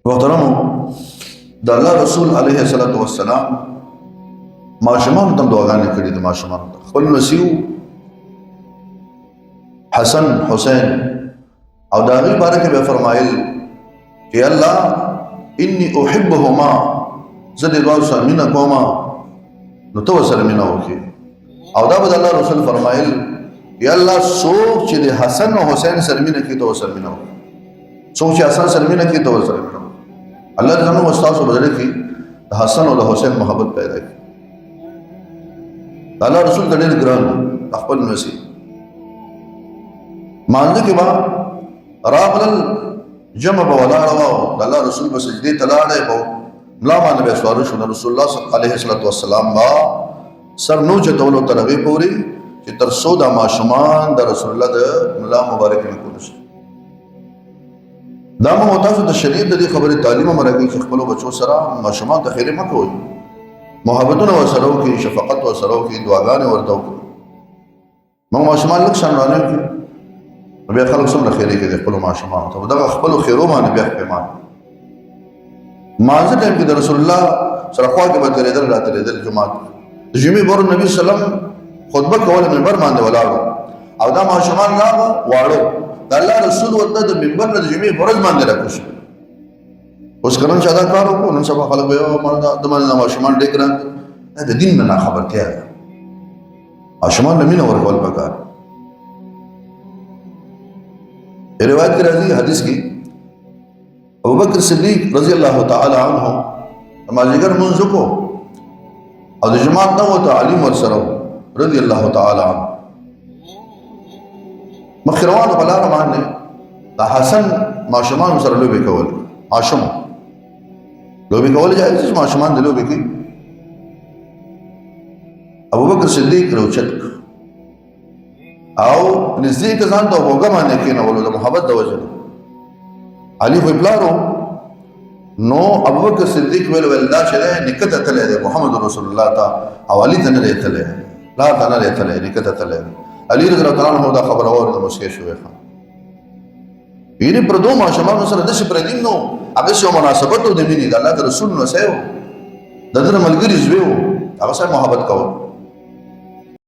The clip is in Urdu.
محترمو د الله رسول علیه الصلاۃ والسلام ماشومان ته دعاګانې کړې دي. ماشومان خپل نسیو حسن حسین او د هغې باره کې به فرمایل چې الله انی احبهما، زه د دواړو سره مینه کومه نو ته ورسره مینه وکړې. او دا به د الله رسول فرمایل یا الله څوک چې د حسن او حسین سره مینه کوي ته ورسره مینه وکړې، څوک چې حسن سره مینه کوي ته ورسره مینه وکړې. الله دې زموږ استاسو بدله کې د حسن او د حسین محبت پیدا کړي. الله رسول ته ډېر ګران خپل نسی مانځه کې به راغلل جمع به ولاړه وه او د الله رسول به سجدې ته لاړی به ملا باندې به سواره شو. د رسول الله علیه السلام به سر نو چتولو تر هغې پورې چې تر څو دا ماشومان د رسول الله د ملا مبارک نه کولی شي. دا موږ تاسو د شریعت د دې خبرې تعلیم هم راکوي چې خپلو بچو سره ماشومان ته خیرې مه کوئ، محبتونه ورسره وکړئ، شفقت ورسره وکړئ، دعاګانې ورته وکړئ. موږ ماشومان لږ شان رانه کړي نو بیا خلک څومره خیرې کوي د خپلو ماشومانو ته، دغه خپلو خیرو باندې بیا پیمان. مانځه ټایم کې د رسول الله سره خوا کې به تېرېدل را تېرېدل جومات د جمعې بر نبي سلم خطبه کوله منبر باندې ولاړ او دا ماشومان راغه واړه د الله رسول ورته د منبر نه د جمعې په ورځ باندې راکوشي. اوس که نن چا دا کار وکړو نن سبا خلک به د ماشومان ډېر ګران دا د دین نه ناخبرتیا ده. ماشومان له مینه ورکول پکار. روایت کې راځي حدیث کې ابوبکر صدیق رضی الله تعالی عنه مازیګر مونځ وکړو او د جماعت نه وته علي ورسره رضی الله تعالی عنه مخکې روانو په لاره باندې د حسن ماشومانو سره لوبې کول. ماشوم لوبې کول جایز دي، ماشومان د لوبې کوي. ابوبکر صدیق راوچت او نږدې که ځان ته هوګه باندې کېنولو د محبت د وجې نه. علي خو یې پلار نو ابوبکر صدیق ویل دا چې دی نیکه ته تللی دی محمد رسول الله ته او علي ته نه دی تللی، پلار ته نه دی تللی، نیکه ته تللی دی. علي رضی الله عنه دا خبره واورېده مسکی شو. یعنې پردو ماشومانو سره داسې پردیم نو هغسې یو مناسبت و د مینې د الله د رسول نسی و د ده د ملګري زوی و هغه سره محبت کول.